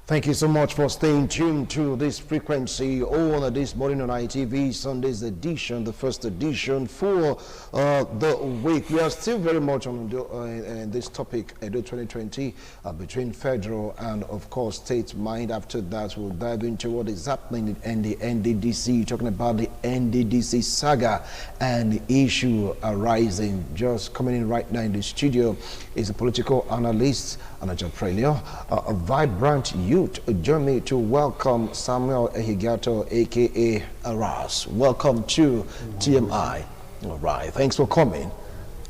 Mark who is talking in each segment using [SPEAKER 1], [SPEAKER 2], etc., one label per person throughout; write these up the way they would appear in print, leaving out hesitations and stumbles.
[SPEAKER 1] Thank you so much for staying tuned to this frequency on this morning on ITV Sunday's edition, the first edition for the week. We are still very much on this topic, Edo 2020, between federal and, of course, state mind. After that, we'll dive into what is happening in the NDDC, talking about the NDDC saga and the issue arising. Just coming in right now in the studio is a political analyst and entrepreneur, a vibrant youth. Join me to welcome Samuel Ehigato, aka Aras. Welcome to TMI. All right, thanks for coming.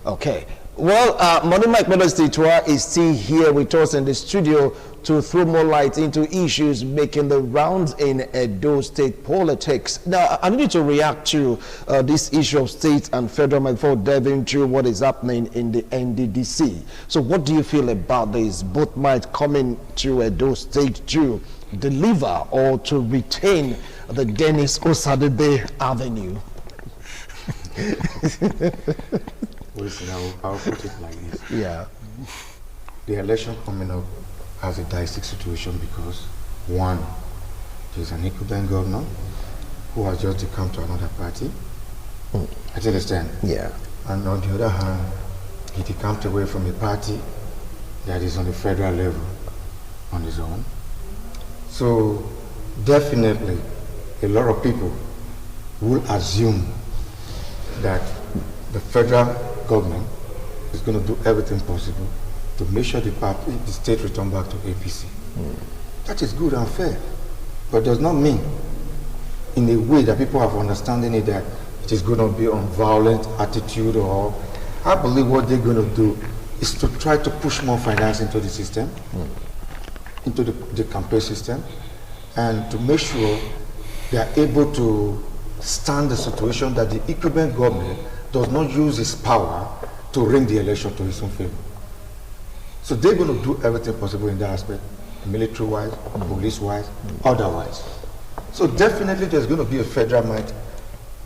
[SPEAKER 1] Okay, well, Money Mike Modesty Tour is still here with us in the studio to throw more light into issues making the rounds in Edo state politics. Now, I need you to react to this issue of state and federal before diving into what is happening in the NDDC. So what do you feel about this? Both might come into Edo state to deliver or to retain the Dennis Osadebe Avenue.
[SPEAKER 2] Listen, I'll put it like this.
[SPEAKER 1] Yeah.
[SPEAKER 2] The election coming up has a dicey situation because, one, there's an incumbent governor who has just decamped to another party. I understand.
[SPEAKER 1] Yeah.
[SPEAKER 2] And on the other hand, he decamped away from a party that is on the federal level on his own. So definitely a lot of people will assume that the federal government is going to do everything possible to make sure the state return back to APC. That is good and fair, but does not mean in a way that people have understanding it that it is going to be on violent attitude. Or I believe what they're going to do is to try to push more finance into the system, into the campaign system, and to make sure they are able to stand the situation that the incumbent government does not use its power to ring the election to his own favor. So they're going to do everything possible in that aspect, military-wise, police-wise, otherwise. So definitely there's going to be a federal might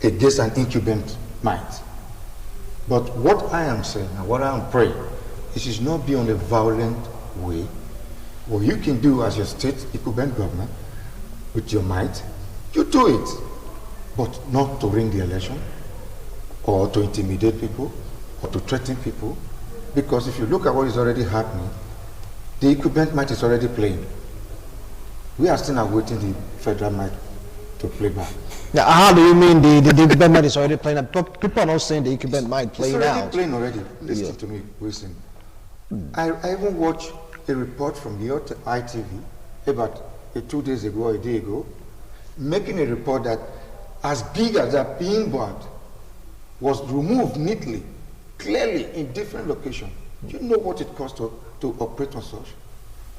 [SPEAKER 2] against an incumbent might. But what I am saying and what I am praying, it should not be on a violent way. What you can do as your state incumbent government with your might, you do it, but not to ring the election or to intimidate people or to threaten people. Because if you look at what is already happening, the incumbent might is already playing. We are still awaiting the federal might to play back.
[SPEAKER 1] Now, how do you mean the incumbent might is already playing out? People are not saying the incumbent might playing out.
[SPEAKER 2] It's already playing already. Listen to me, Wilson. I even watched a report from the ITV about 2 days ago or a day ago, making a report that as big as that billboard was removed neatly, clearly in different locations. Do you know what it costs to operate on such?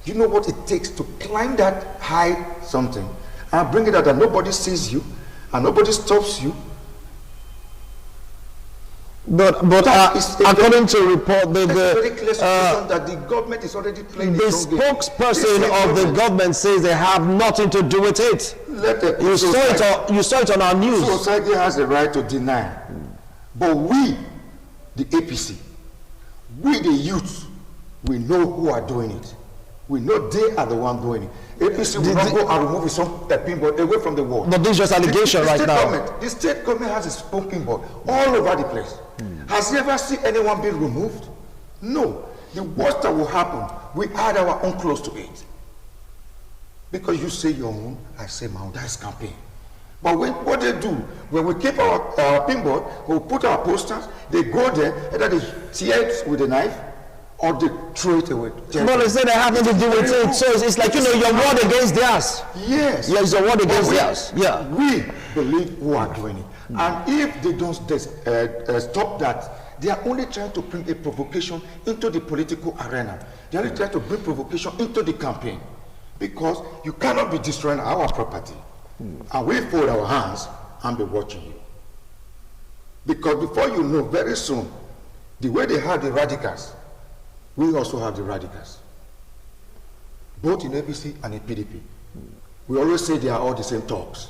[SPEAKER 2] Do you know what it takes to climb that high something and bring it out that nobody sees you and nobody stops you?
[SPEAKER 1] But according to report,
[SPEAKER 2] that the government is already playing
[SPEAKER 1] the spokesperson of the government says they have nothing to do with it. You saw it on our news.
[SPEAKER 2] Society has the right to deny, but we, the APC, we the youth, we know who are doing it. We know they are the one doing it. APC will not go and remove some pinboard away from the wall.
[SPEAKER 1] But this is just allegation right now.
[SPEAKER 2] The state government has its own pinboard all over the place. Has you ever seen anyone being removed? No. The worst that will happen, we add our own clothes to it. Because you say your own, I say my own. That's campaign. But what they do, when we keep our pinboard, we put our posters, they go there, either they tear it with a knife, or they throw it away.
[SPEAKER 1] But they say they have nothing to do with it. So it's like, you know, your word against theirs.
[SPEAKER 2] Yes.
[SPEAKER 1] Yeah, it's your word against theirs. Yeah.
[SPEAKER 2] We believe who are doing it. And if they don't stop that, they are only trying to bring a provocation into the political arena. They are only trying to bring provocation into the campaign. Because you cannot be destroying our property. And we fold our hands and be watching you. Because before you know, very soon, the way they have the radicals, we also have the radicals. Both in APC and in PDP. We always say they are all the same talks.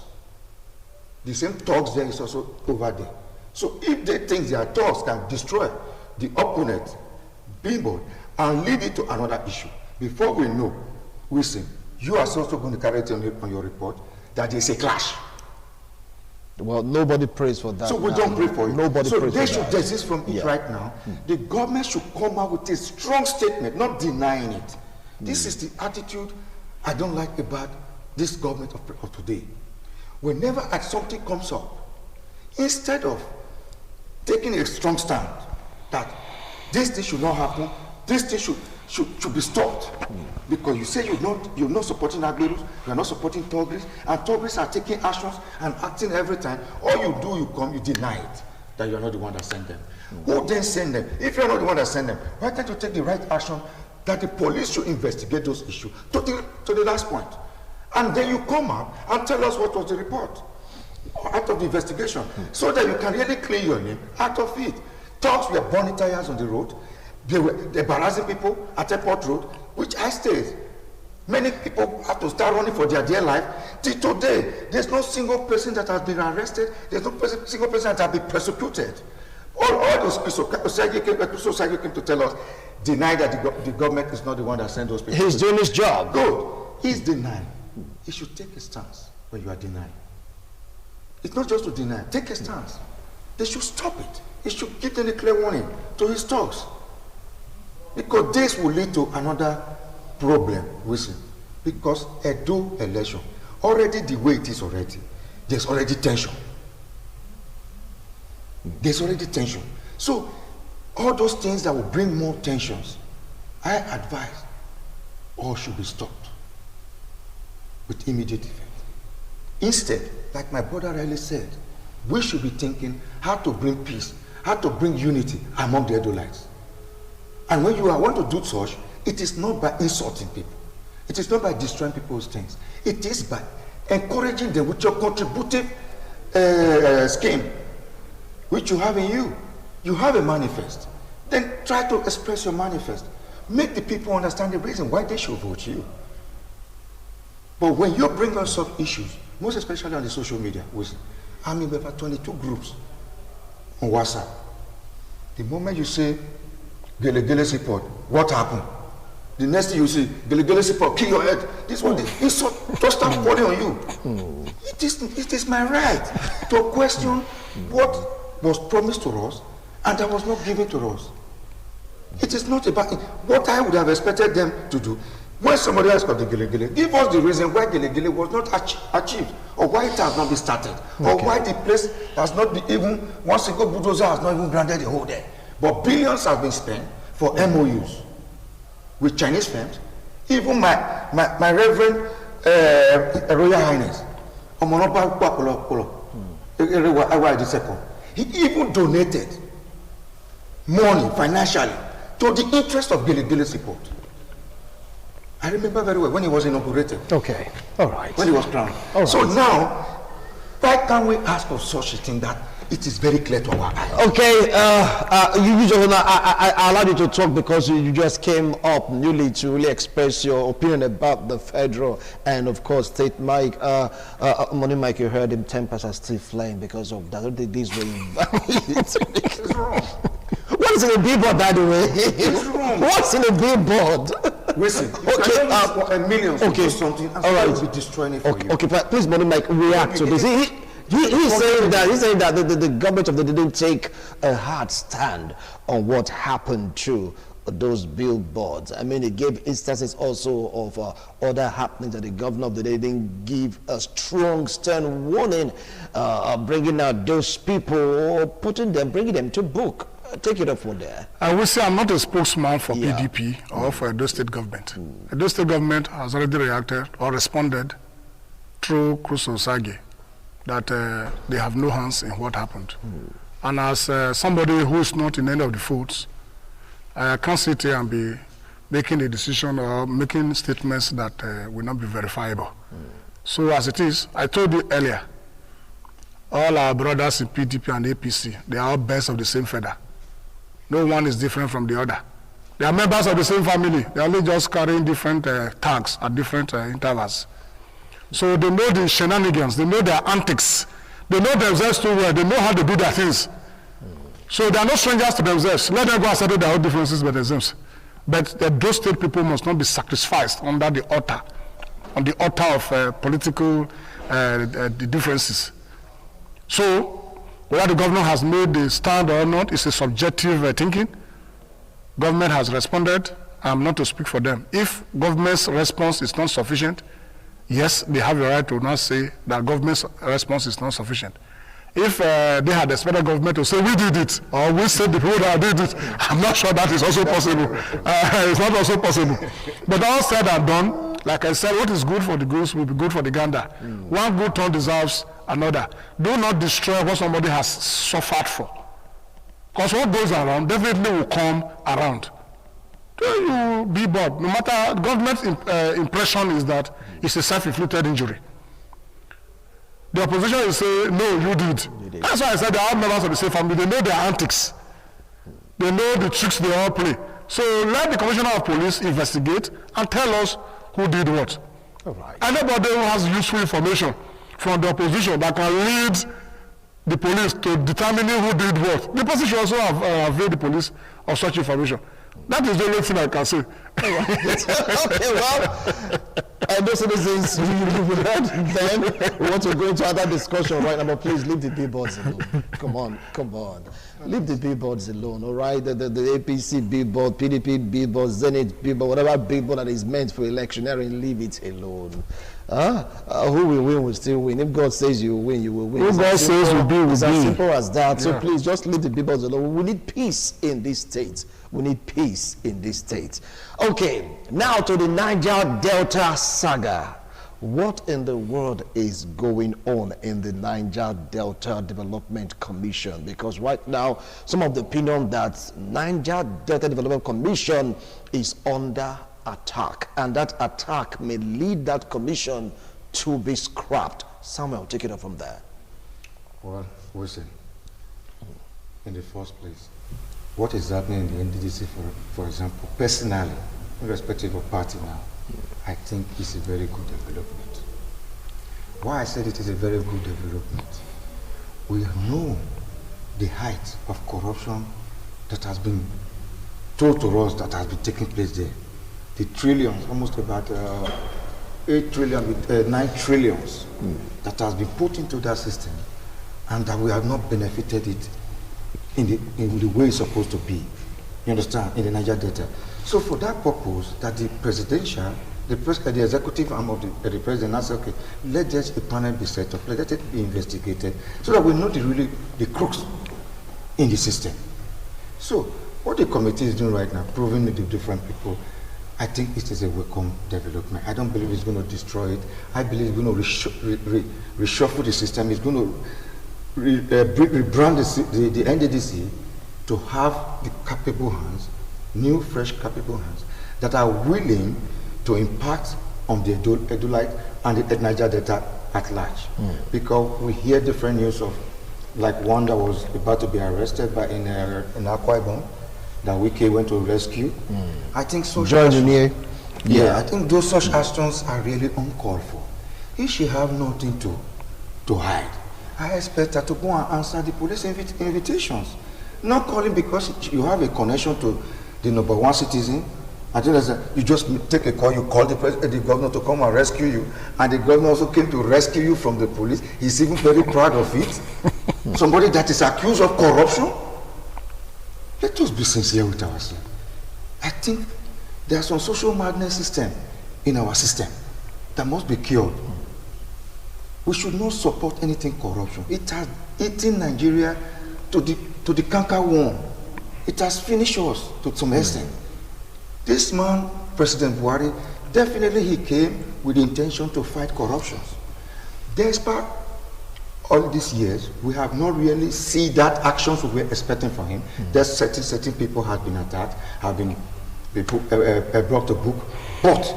[SPEAKER 2] The same talks there is also over there. So if they think their talks can destroy the opponent, billboard, and lead it to another issue, before we know, we say you are also going to carry it on your report that there's a clash.
[SPEAKER 1] Well, nobody prays for that.
[SPEAKER 2] So we don't pray for it.
[SPEAKER 1] Nobody
[SPEAKER 2] so
[SPEAKER 1] prays
[SPEAKER 2] they
[SPEAKER 1] for
[SPEAKER 2] should
[SPEAKER 1] that.
[SPEAKER 2] desist from it right now. The government should come out with a strong statement, not denying it. This is the attitude I don't like about this government of today. Whenever something comes up, instead of taking a strong stand that this thing should not happen, this thing should be stopped, because you say you're not supporting Agberos, you're not supporting Togris, and Togris are taking actions and acting every time. All you do, you deny it, that you're not the one that sent them. Who then send them? If you're not the one that sent them, why can't you take the right action that the police should investigate those issues to the last point? And then you come up and tell us what was the report out of the investigation, so that you can really clear your name out of it. Thugs were burning tires on the road. They were embarrassing people at Airport Road, which I stayed. Many people have to start running for their dear life. Till today, there's no single person that has been arrested. There's no single person that has been persecuted. All those society came to tell us, deny that the government is not the one that sent those people.
[SPEAKER 1] He's doing his job.
[SPEAKER 2] Good. He's denying. He should take a stance when you are denying. It's not just to deny. Take a stance. They should stop it. He should give them a clear warning to his talks. Because this will lead to another problem with him. Because Edo election, already the way it is already, there's already tension. There's already tension. So, all those things that will bring more tensions, I advise all should be stopped with immediate effect. Instead, like my brother Riley said, we should be thinking how to bring peace, how to bring unity among the Edolites. And when you want to do such, it is not by insulting people. It is not by destroying people's things. It is by encouraging them with your contributive scheme, which you have in you. You have a manifest. Then try to express your manifest. Make the people understand the reason why they should vote you. But when you bring on some issues, most especially on the social media, I mean, we have 22 groups on WhatsApp. The moment you say, Gele support, what happened? The next thing you see, Gele support, kill your head. This one, just start falling on you. It is my right to question what was promised to us and that was not given to us. It is not about what I would have expected them to do. When somebody else got the Gele, give us the reason why Gele was not achieved, or why it has not been started, or why the place has not been even, one single bulldozer has not even granted the whole day. But billions have been spent for MOUs with Chinese firms. Even my Reverend Royal Highness, he even donated money financially to the interest of Gele support. I remember very well when he was inaugurated.
[SPEAKER 1] Okay, all right.
[SPEAKER 2] When he was crowned.
[SPEAKER 1] Right.
[SPEAKER 2] So now, why can't we ask for such a thing that it is very clear to our eyes?
[SPEAKER 1] Okay, I allowed you to talk because you just came up newly to really express your opinion about the federal and, of course, state mic. Money Mike, you heard him, tempers are still flying because of that. I don't think this way.
[SPEAKER 2] It's wrong.
[SPEAKER 1] What's in a billboard, by the way?
[SPEAKER 2] It's wrong.
[SPEAKER 1] What's in a billboard?
[SPEAKER 2] Listen,
[SPEAKER 1] okay,
[SPEAKER 2] a million to do something, and
[SPEAKER 1] all right.
[SPEAKER 2] will be destroying it for you.
[SPEAKER 1] Okay, please, Money Mike, react to this. He's saying that the government of the didn't take a hard stand on what happened to those billboards. I mean, it gave instances also of other happenings that the governor of the day didn't give a strong, stern warning, bringing out those people or bringing them to book. Take it up from there.
[SPEAKER 3] I will say I'm not a spokesman for PDP or for Edo State government. Edo State government has already reacted or responded through Crusoe Saga that they have no hands in what happened. And as somebody who is not in any of the folds, I can't sit here and be making a decision or making statements that will not be verifiable. So as it is, I told you earlier, all our brothers in PDP and APC, they are all birds of the same feather. No one is different from the other. They are members of the same family. They are only just carrying different tags at different intervals. So they know the shenanigans, they know their antics, they know themselves too well, they know how to do their things. So they are not strangers to themselves. Let them go and settle their own differences by themselves. But those state people must not be sacrificed under the altar on the altar of political differences. So, whether the governor has made the stand or not is a subjective thinking. Government has responded. I'm not to speak for them. If government's response is not sufficient, yes, they have the right to now say that government's response is not sufficient. If they had expected government to say, we did it, or we said the people that did it, I'm not sure that is also possible. It's not also possible. But all said and done, like I said, what is good for the goose will be good for the gander. One good turn deserves another. Do not destroy what somebody has suffered for. Because what goes around definitely will come around. You be bored. No matter, government's impression is that it's a self-inflicted injury. The opposition will say, no, you did. That's why I said they are members of the same family. They know their antics. They know the tricks they all play. So let the commissioner of police investigate and tell us who did what.
[SPEAKER 1] All right.
[SPEAKER 3] Anybody who has useful information from the opposition that can lead the police to determining who did what, the person should also avail the police of such information. That is the only thing I can say.
[SPEAKER 1] Okay, well, and those citizens, then we want to go into other discussion right now, but please leave the billboards alone. Come on. Leave the billboards alone, all right? The APC billboard, PDP billboard, Zenith billboard, whatever billboard that is meant for electioneering, leave it alone. Who will win will still win. If God says you win, you will win.
[SPEAKER 3] If God says you be, will be.
[SPEAKER 1] It's as simple as that.
[SPEAKER 3] Yeah.
[SPEAKER 1] So please just leave the billboards alone. We need peace in this state. We need peace in this state. Okay, now to the Niger Delta saga. What in the world is going on in the Niger Delta Development Commission? Because right now, some of the opinion that Niger Delta Development Commission is under attack, and that attack may lead that commission to be scrapped. Samuel, take it up from there.
[SPEAKER 2] Well, listen, in the first place, what is happening in the NDDC, for example, personally, irrespective of party now, I think it's a very good development. Why I said it is a very good development, we know the height of corruption that has been told to us that has been taking place there. The trillions, almost about 8 trillion with 9 trillions that has been put into that system, and that we have not benefited it in the way it's supposed to be. You understand? In the Niger Delta. So for that purpose, that the presidential, the executive arm of the president has said, okay, let just a panel be set up, let it be investigated, so that we know the crooks in the system. So what the committee is doing right now, proving with the different people, I think it is a welcome development. I don't believe it's going to destroy it. I believe it's going to reshuffle the system. It's going to rebrand the NDDC to have the capable hands, new, fresh, capable hands that are willing to impact on the Edulite and the Niger Delta at large. Because we hear different news of, like one that was about to be arrested by in Akwa Ibom, that Wike went to rescue. I think such actions, I think those such actions are really uncalled for. If she have nothing to hide, I expect her to go and answer the police invitations. Not calling because you have a connection to the number one citizen. I think you just take a call, you call the governor to come and rescue you, and the governor also came to rescue you from the police. He's even very proud of it. Somebody that is accused of corruption. Let us be sincere with ourselves. I think there's some social madness system in our system that must be cured. We should not support anything corruption. It has eaten Nigeria to the canker worm. It has finished us to some extent. This man, President Buhari, definitely he came with the intention to fight corruption. Despite all these years, we have not really seen that actions we were expecting from him. There's certain people have been attacked, have been brought to book, but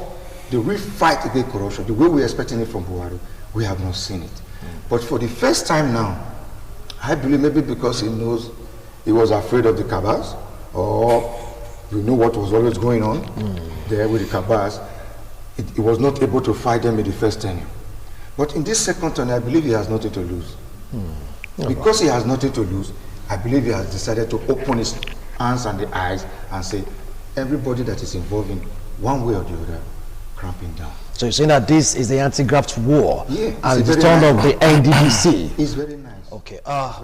[SPEAKER 2] the real fight against corruption, the way we're expecting it from Buhari, we have not seen it. But for the first time now, I believe maybe because he knows he was afraid of the cabals, or you know what was always going on there with the cabals, he was not able to fight them in the first tenure. But in this second turn, I believe he has nothing to lose. Because he has nothing to lose, I believe he has decided to open his hands and the eyes and say, everybody that is involved in one way or the other, cramping down.
[SPEAKER 1] So you're saying that this is the anti-graft war,
[SPEAKER 2] Yeah,
[SPEAKER 1] and
[SPEAKER 2] it's
[SPEAKER 1] the
[SPEAKER 2] very
[SPEAKER 1] turn
[SPEAKER 2] nice.
[SPEAKER 1] of the NDDC.
[SPEAKER 2] It's very nice.
[SPEAKER 1] Okay,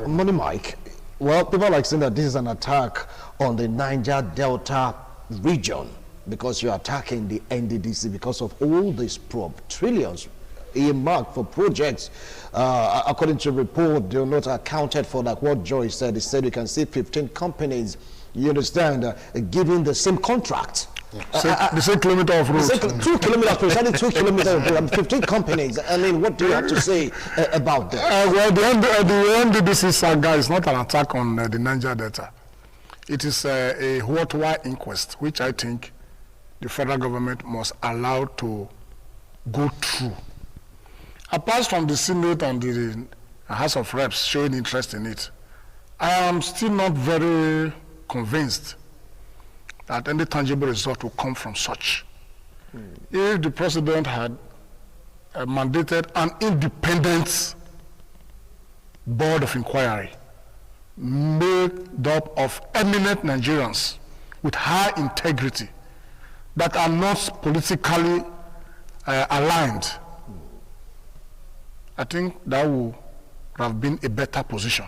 [SPEAKER 1] Money Mike, well, people are like saying that this is an attack on the Niger Delta region because you're attacking the NDDC because of all these trillions earmarked for projects. According to a report, they're not accounted for, like what Joy said. He said you can see 15 companies, you understand, giving the same contract.
[SPEAKER 3] The same kilometer of road.
[SPEAKER 1] 2 kilometers, precisely 2 kilometers of road, 15 companies. I mean, what do you have to say about that?
[SPEAKER 3] Well, the NDDC saga is not an attack on the Niger Delta. It is a worthwhile inquest, which I think the federal government must allow to go through. Apart from the Senate and the House of Reps showing interest in it, I am still not very convinced that any tangible result will come from such. If the president had mandated an independent board of inquiry made up of eminent Nigerians with high integrity that are not politically aligned, I think that would have been a better position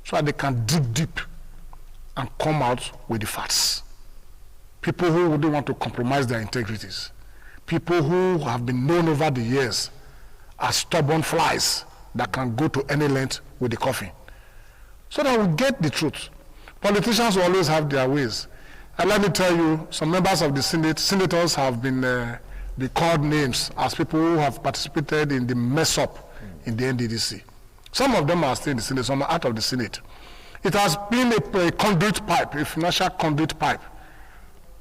[SPEAKER 3] so that they can dig deep and come out with the facts. People who wouldn't want to compromise their integrities. People who have been known over the years as stubborn flies that can go to any length with the coffin. So that we get the truth. Politicians will always have their ways. And let me tell you, some members of the senators have been called names as people who have participated in the mess up in the NDDC. Some of them are still in the Senate, some are out of the Senate. It has been a conduit pipe, a financial conduit pipe,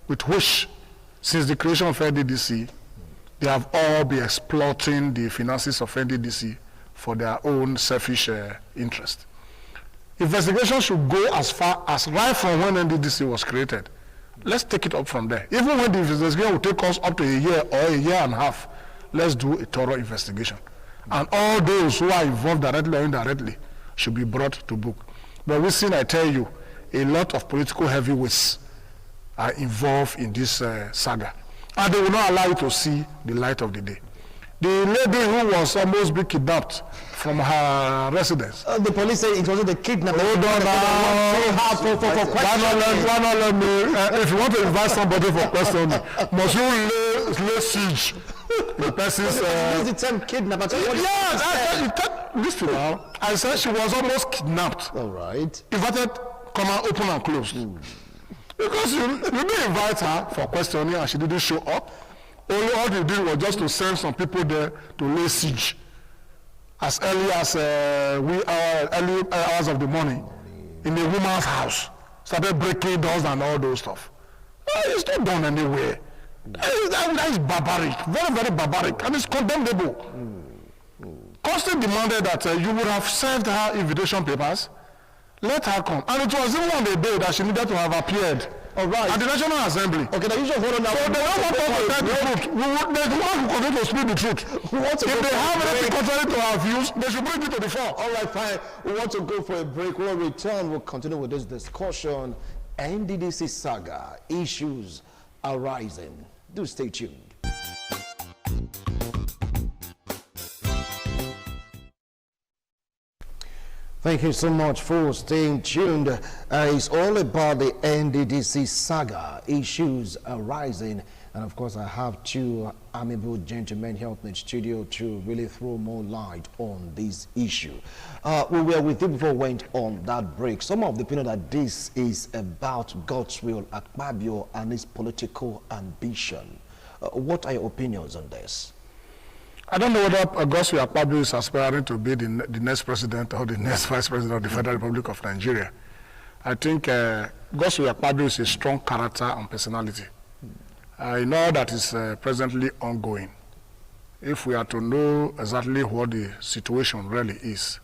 [SPEAKER 3] with which, since the creation of NDDC, they have all been exploiting the finances of NDDC for their own selfish interest. Investigation should go as far as right from when NDDC was created. Let's take it up from there. Even when the investigation will take us up to a year or a year and a half, let's do a thorough investigation. And all those who are involved directly or indirectly should be brought to book. But we've seen, I tell you, a lot of political heavyweights are involved in this saga. And they will not allow you to see the light of the day. The lady who was almost being kidnapped from her residence.
[SPEAKER 1] The police say it wasn't the kidnapping.
[SPEAKER 3] Hold on now. Why not let me, if you want to invite somebody for questioning, must you lay siege the person's...
[SPEAKER 1] Use the term kidnap.
[SPEAKER 3] Listen now. I said she was almost kidnapped.
[SPEAKER 1] All right.
[SPEAKER 3] Invited, come out, open and close. Because you didn't invite her for questioning and she didn't show up. All you did was just to send some people there to lay siege as early as early hours of the morning in a woman's house. Started breaking doors and all those stuff. It's not done anywhere. That is barbaric, very, very barbaric, and it's condemnable. Constant demanded that you would have served her invitation papers, let her come. And it was even on the day that she needed to have appeared. All right. At the National Assembly. Okay, now you just hold on now. So they don't want to tell the truth. They want to continue to speak the truth. If they have anything contrary to our views, they should bring it to the fore. All right, fine.
[SPEAKER 1] We want to go for a break. When we return, we'll continue with this discussion. NDDC saga, issues arising. Do stay tuned. Thank you so much for staying tuned. It's all about the NDDC saga, issues arising. And of course, I have two amiable gentlemen here in the studio to really throw more light on this issue. We were with you before we went on that break. Some of the opinion that this is about God's will, Akpabio, and his political ambition. What are your opinions on this?
[SPEAKER 3] I don't know whether Godswill Akpabio is aspiring to be the next president or the next vice president of the Federal Republic of Nigeria. I think Godswill Akpabio is a strong character and personality. I know that is presently ongoing. If we are to know exactly what the situation really is,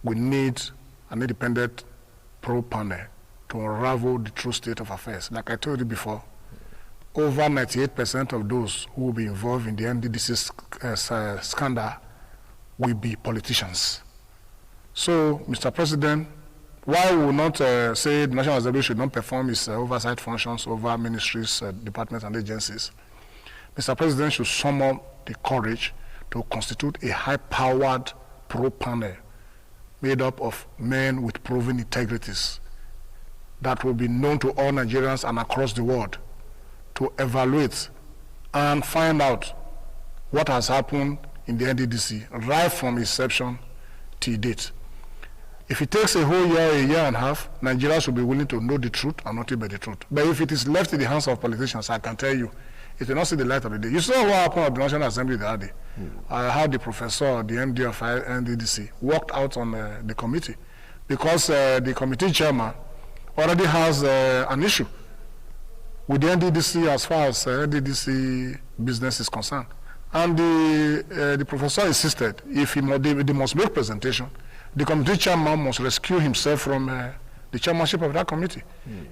[SPEAKER 3] we need an independent probe panel to unravel the true state of affairs. Like I told you before, over 98% of those who will be involved in the NDDC scandal will be politicians. So, Mr. President, while we will not say the National Assembly should not perform its oversight functions over ministries, departments, and agencies, Mr. President should summon the courage to constitute a high-powered probe panel made up of men with proven integrities that will be known to all Nigerians and across the world to evaluate and find out what has happened in the NDDC right from inception till date. If it takes a whole year, a year and a half, Nigerians will be willing to know the truth and nothing but the truth. But if it is left in the hands of politicians, I can tell you, it will not see the light of the day. You saw what happened at the National Assembly the other day. I had the professor, the MD of NDDC, walked out on the committee because the committee chairman already has an issue with the NDDC as far as NDDC business is concerned. And the professor insisted if they must make presentation, the committee chairman must rescue himself from the chairmanship of that committee.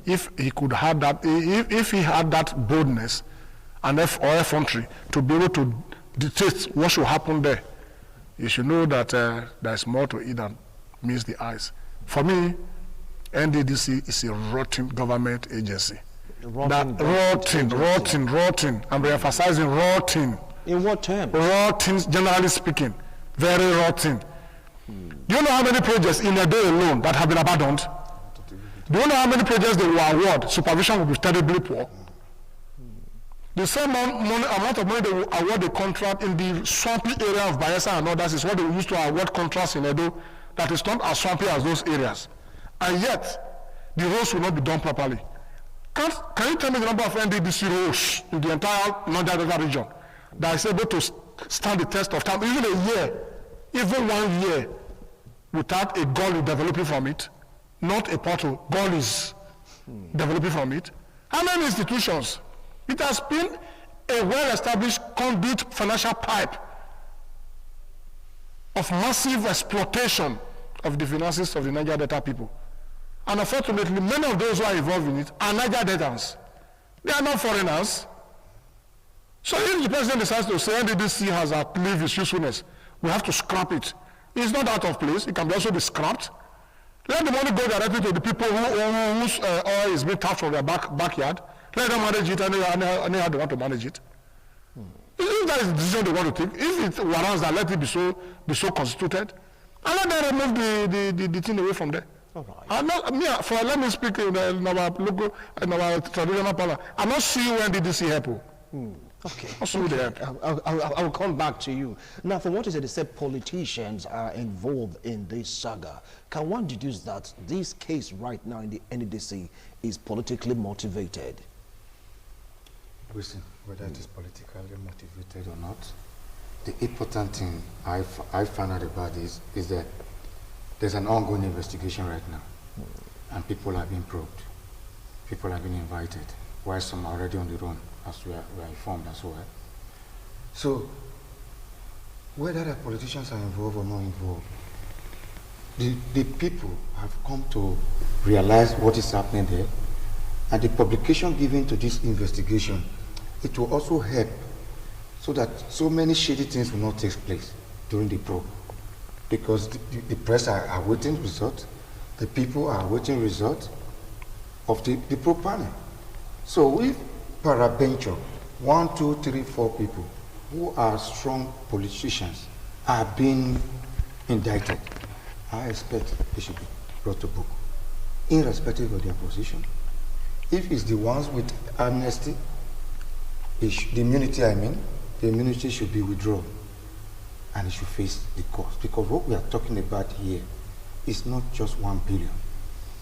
[SPEAKER 3] If he could have that, if he had that boldness and effrontery to be able to dictate what should happen there, you should know that there is more to it than meets the eyes. For me, NDDC is a rotten government agency. Rotten. I'm emphasizing rotten.
[SPEAKER 1] In what terms?
[SPEAKER 3] Rotten, generally speaking. Very rotten. Do you know how many projects in a day alone that have been abandoned? Do you know how many projects they will award? Supervision will be terribly poor. The same amount of money they will award the contract in the swampy area of Bayelsa and others is what they will use to award contracts in Edo that is not as swampy as those areas. And yet, the roads will not be done properly. Can you tell me the number of NDDC roads in the entire Niger Delta region that is able to stand the test of time, even a year, even 1 year, without a gully developing from it, not a portal, gullies developing from it? How many institutions? It has been a well-established conduit financial pipe of massive exploitation of the finances of the Niger Delta people. And unfortunately, many of those who are involved in it are Niger Deltans. They are not foreigners. So if the president decides to say NDDC has outlived its usefulness, we have to scrap it. It's not out of place. It can also be scrapped. Let the money go directly to the people whose oil is being tapped from their backyard. Let them manage it anyhow they want to manage it. If that is the decision they want to take, if it warrants that, let it be so constituted, and let them remove the thing away from there.
[SPEAKER 1] All right.
[SPEAKER 3] Let me speak in our local, in our traditional parlor. I'm not seeing when did this help.
[SPEAKER 1] Okay.
[SPEAKER 3] I
[SPEAKER 1] will come back to you. Now, from what you said, they said politicians are involved in this saga. Can one deduce that this case right now in the NDDC is politically motivated?
[SPEAKER 2] Listen, whether it is politically motivated or not, the important thing I found out about this is that there's an ongoing investigation right now, and people are being probed. People are being invited, while some are already on the run, as we are informed as well. So, whether the politicians are involved or not involved, the people have come to realize what is happening there, and the publication given to this investigation, it will also help so that so many shady things will not take place during the probe. Because the press are awaiting results, the people are awaiting results of the probe panel. So if peradventure 1, 2, 3, 4 people who are strong politicians are being indicted, I expect they should be brought to book, irrespective of their position. If it's the ones with amnesty, the immunity should be withdrawn, and it should face the cost. Because what we are talking about here is not just 1 billion,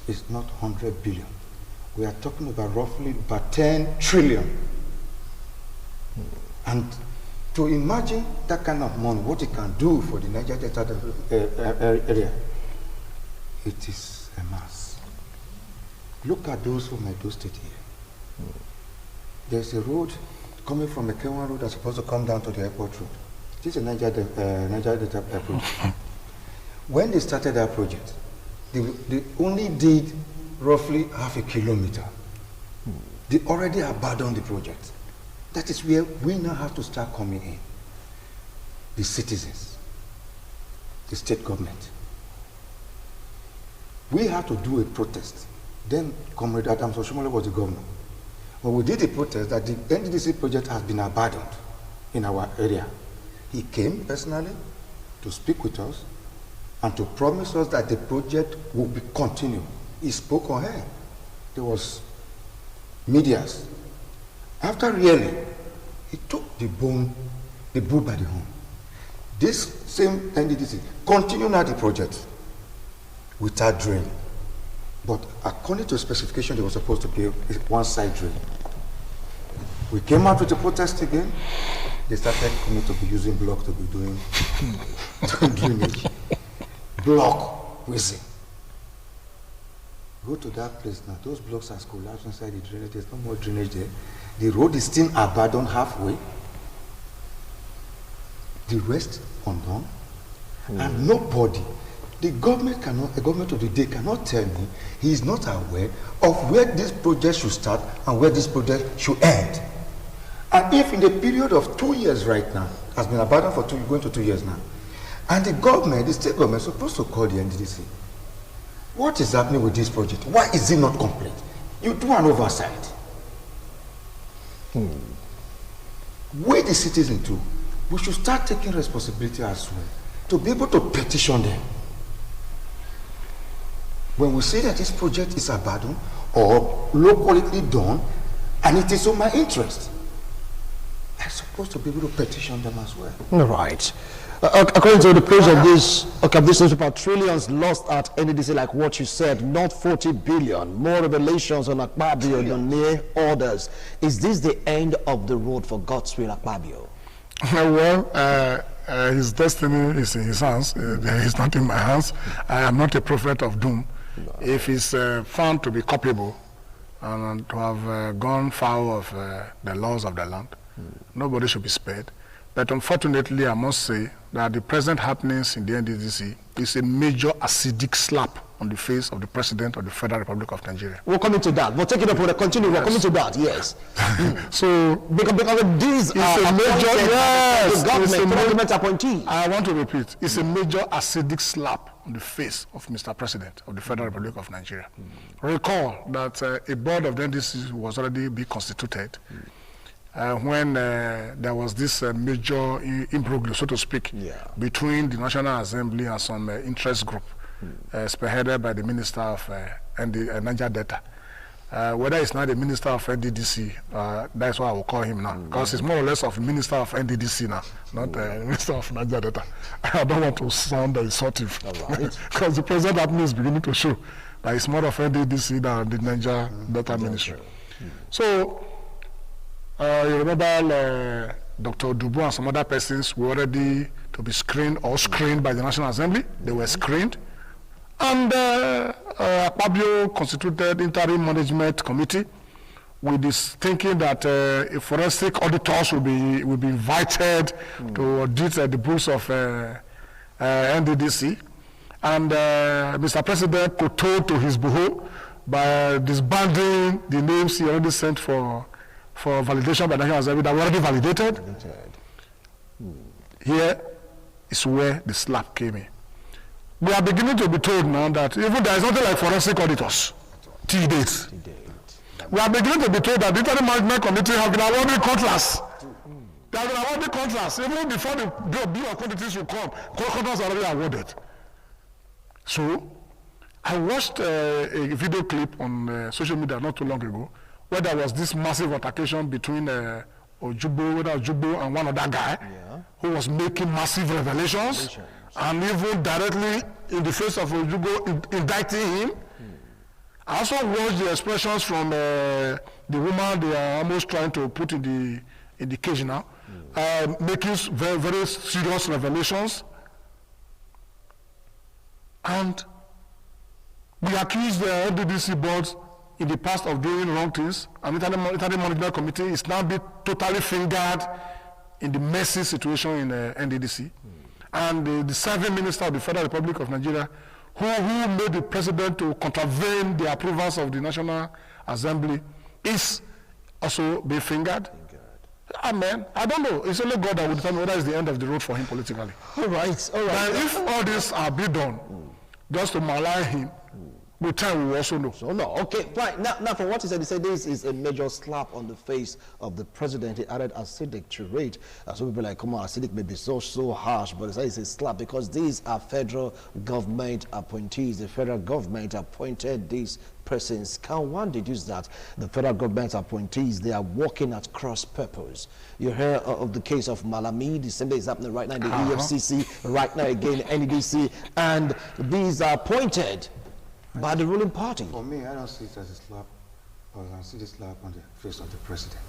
[SPEAKER 2] it's not 100 billion. We are talking about roughly about 10 trillion. And to imagine that kind of money, what it can do for the Niger Delta area, it is a mass. Look at those from Edo State here. There's a road coming from a Kenwan road that's supposed to come down to the airport road. This is a Niger Delta airport. When they started that project, they only did roughly half a kilometer. They already abandoned the project. That is where we now have to start coming in. The citizens, the state government. We have to do a protest. Then Comrade Adams Oshomole was the governor. when we did the protest, that the NDDC project has been abandoned in our area. He came personally to speak with us and to promise us that the project will be continued. He spoke on air. There was medias. After really, he took the bull by the horn. This same NDDC continued now the project without drilling. But according to specification, there was supposed to be a one-side drill. We came out with the protest again. They started coming to be using block to be doing drainage. Block, we see. Go to that place now. Those blocks are collapsed inside the drainage. There's no more drainage there. The road is still abandoned halfway. The rest undone. And nobody, a government of the day cannot tell me he is not aware of where this project should start and where this project should end. And if in the period of 2 years right now, has been abandoned for going to 2 years now, and the state government is supposed to call the NDDC, what is happening with this project? Why is it not complete? You do an oversight. Where the citizens too, we should start taking responsibility as well to be able to petition them. When we say that this project is abandoned or low quality done, and it is of my interest, I'm supposed to be able to petition them as well.
[SPEAKER 1] All right. According to the page of this newspaper, trillions lost at NDDC, like what you said, not 40 billion. More revelations on Akpabio than mere orders. Is this the end of the road for Godswill Akpabio?
[SPEAKER 3] Well, his destiny is in his hands. It's not in my hands. I am not a prophet of doom. No. If he's found to be culpable and to have gone foul of the laws of the land, nobody should be spared. But unfortunately, I must say that the present happenings in the NDDC is a major acidic slap on the face of the President of the Federal Republic of Nigeria.
[SPEAKER 1] We're coming to that. We'll take it up, we'll continue. Yes. We're coming to that, yes.
[SPEAKER 3] So,
[SPEAKER 1] because these are
[SPEAKER 3] a major, yes,
[SPEAKER 1] government appointee.
[SPEAKER 3] I want to repeat, it's a major acidic slap on the face of Mr. President of the Federal Republic of Nigeria. Recall that a board of the NDDC was already being constituted when there was this major imbroglio, so to speak, between the National Assembly and some interest group, spearheaded by the Minister of Niger Delta. Whether it's not the Minister of NDDC, that's what I will call him now, because it's more or less of Minister of NDDC now, not Minister of Niger Delta. I don't want to sound insulting, because the present happening is beginning to show that it's more of NDDC than the Niger Delta Ministry. So, you remember Dr. Dubois and some other persons were already to be screened by the National Assembly. They were screened. And Akpabio constituted interim management committee with this thinking that forensic auditors will be invited to audit the books of NDDC. And Mr. President kowtowed to his boho by disbanding the names he already sent for validation by the National Assembly that were already validated. Here is where the slap came in. We are beginning to be told now that even there is nothing like forensic auditors. T-dates. We are beginning to be told that the Interim Management Committee have been awarding contracts. They have been awarding contracts. Even before the bill of quantities will come, contracts are already awarded. So, I watched a video clip on social media not too long ago, where there was this massive altercation between Ojubo and one other guy who was making massive revelations and even directly in the face of Ojubo indicting him. I also watched the expressions from the woman they are almost trying to put in the cage now, making very, very serious revelations. And we accused the NDDC boards in the past of doing wrong things, and the Interim Management Committee is now being totally fingered in the messy situation in NDDC. And the serving minister of the Federal Republic of Nigeria, who made the president to contravene the approvals of the National Assembly, is also being fingered. Amen. I don't know. It's only God that will determine whether it's the end of the road for him politically.
[SPEAKER 1] All right.
[SPEAKER 3] And if all this are being done just to malign him, With time, we will also know.
[SPEAKER 1] So no, okay, fine. Now from what he said this is a major slap on the face of the president. He added acidic to rate. So people like, come on, acidic may be so harsh, but it's a slap because these are federal government appointees. The federal government appointed these persons. Can one deduce that the federal government appointees, they are working at cross purpose? You hear of the case of Malami, the same thing is happening right now in the EFCC, right now again NDDC, and these are appointed by the ruling party.
[SPEAKER 2] For me, I don't see it as a slap, or I see the slap on the face of the president.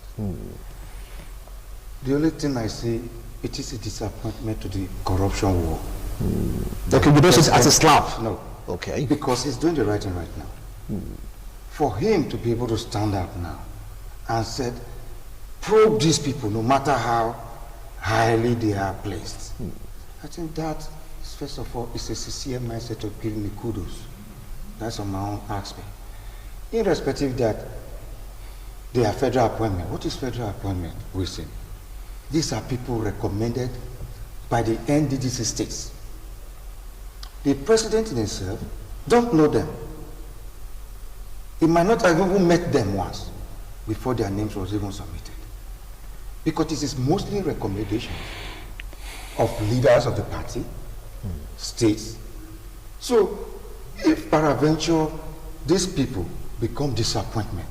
[SPEAKER 2] The only thing I see, it is a disappointment to the corruption war.
[SPEAKER 1] Okay, we don't see it as a slap.
[SPEAKER 2] No.
[SPEAKER 1] Okay.
[SPEAKER 2] Because he's doing the right thing right now. For him to be able to stand up now and said, probe these people, no matter how highly they are placed. I think that, first of all, is a sincere mindset of giving me kudos. That's on my own aspect. Irrespective that they are federal appointment. What is federal appointment, Wilson? These are people recommended by the NDDC states. The president in himself don't know them. He might not have even met them once before their names was even submitted. Because this is mostly recommendations of leaders of the party, states. So, if peradventure these people become disappointment,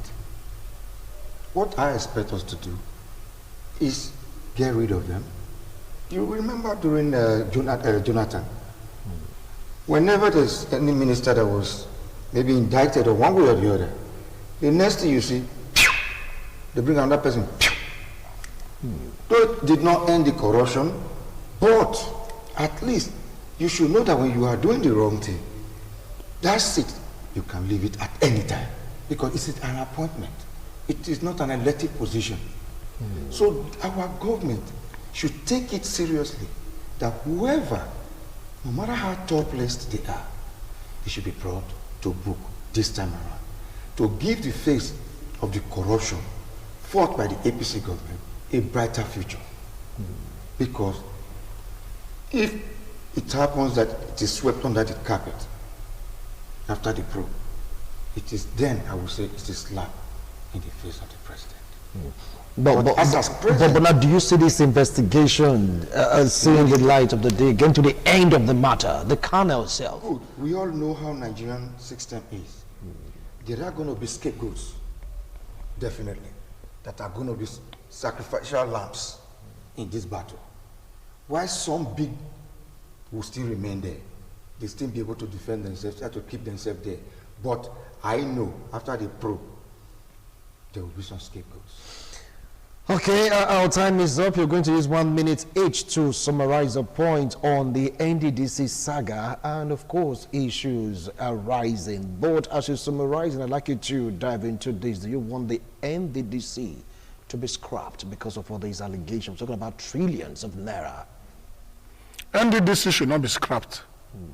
[SPEAKER 2] what I expect us to do is get rid of them. You remember during Jonathan, whenever there's any minister that was maybe indicted or one way or the other, the next thing you see, they bring another person. That did not end the corruption, but at least you should know that when you are doing the wrong thing, that's it. You can leave it at any time because it's an appointment. It is not an elected position. So our government should take it seriously that whoever, no matter how top placed they are, they should be brought to book this time around to give the face of the corruption fought by the APC government a brighter future. Because if it happens that it is swept under the carpet after the probe, it is then, I would say, it's a slap in the face of the president.
[SPEAKER 1] But now, do you see this investigation seeing the light of the day, getting to the end of the matter, the kernel itself?
[SPEAKER 2] Good. We all know how Nigerian system is. There are going to be scapegoats, definitely, that are going to be sacrificial lambs in this battle. Why some big will still remain there? They still be able to defend themselves, try to keep themselves there. But I know after the probe, there will be some scapegoats.
[SPEAKER 1] Okay, our time is up. You're going to use 1 minute each to summarize a point on the NDDC saga and, of course, issues arising. But as you're summarizing, I'd like you to dive into this. Do you want the NDDC to be scrapped because of all these allegations? We're talking about trillions of naira.
[SPEAKER 3] NDDC should not be scrapped,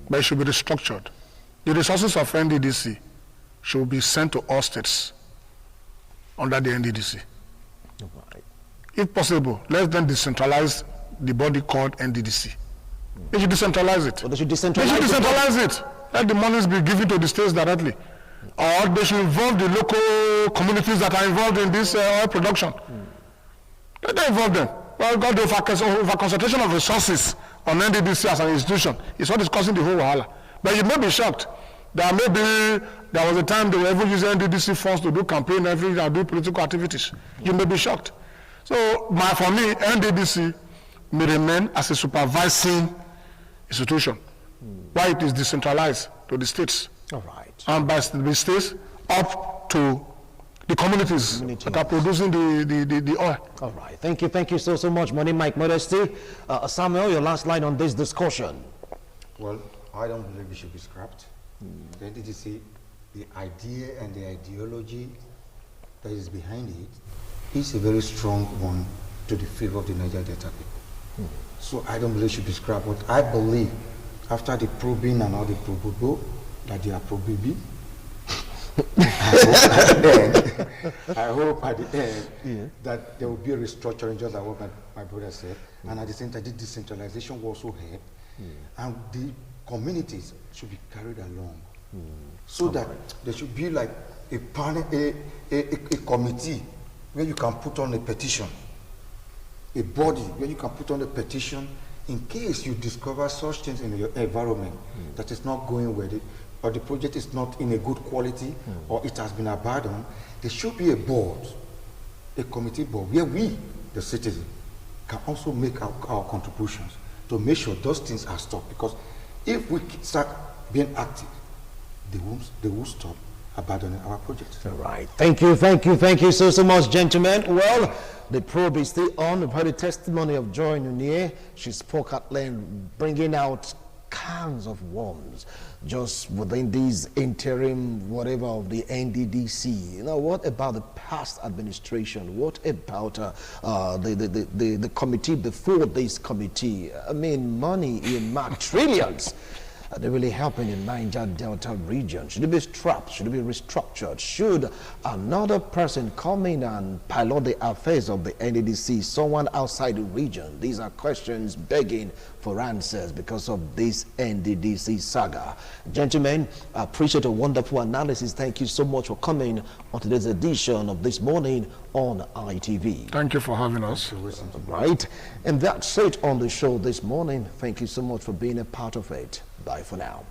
[SPEAKER 3] but it should be restructured. The resources of NDDC should be sent to all states under the NDDC.
[SPEAKER 1] Right.
[SPEAKER 3] If possible, let them decentralize the body called NDDC. They should decentralize it.
[SPEAKER 1] Well, they should decentralize
[SPEAKER 3] it. Let the monies be given to the states directly. Or they should involve the local communities that are involved in this oil production. Let them involve them. Well, God, the over concentration of resources on NDDC as an institution is what is causing the whole wahala. But you may be shocked that maybe there was a time they were even using NDDC funds to do campaign and everything and do political activities. You may be shocked. So, for me, NDDC may remain as a supervising institution, while it is decentralized to the states.
[SPEAKER 1] All right.
[SPEAKER 3] And by the states up to the communities that are producing the oil.
[SPEAKER 1] All right. Thank you so much, Money Mike Modesty. Samuel, your last line on this discussion.
[SPEAKER 2] Well, I don't believe it should be scrapped. The NDDC, the idea and the ideology that is behind it is a very strong one to the favor of the Niger Delta people. So I don't believe it should be scrapped, but I believe after the probing and all the probobo that they are probing, I hope at the end that there will be a restructuring, just like what my brother said, and at the same time, the decentralization will also help, and the communities should be carried along So that there should be like a panel, a committee where you can put on a petition, a body where you can put on a petition in case you discover such things in your environment that is not going with it, or the project is not in a good quality, or it has been abandoned. There should be a board, a committee board, where we, the citizen, can also make our contributions to make sure those things are stopped. Because if we start being active, they will stop abandoning our projects.
[SPEAKER 1] All right. Thank you so much, gentlemen. Well, the probe is still on. We've heard the testimony of Joy Nunye. She spoke at length, bringing out cans of worms just within these interim whatever of the NDDC. You know, what about the past administration? What about the committee before this committee? I mean, money in trillions. They're really helping in Niger Delta region. Should it be strapped? Should it be restructured? Should another person come in and pilot the affairs of the NDDC, someone outside the region? These are questions begging for answers because of this NDDC saga. Gentlemen, I appreciate a wonderful analysis. Thank you so much for coming on today's edition of This Morning on ITV.
[SPEAKER 3] Thank you for having us.
[SPEAKER 1] Right. And that's it on the show this morning. Thank you so much for being a part of it. Bye for now.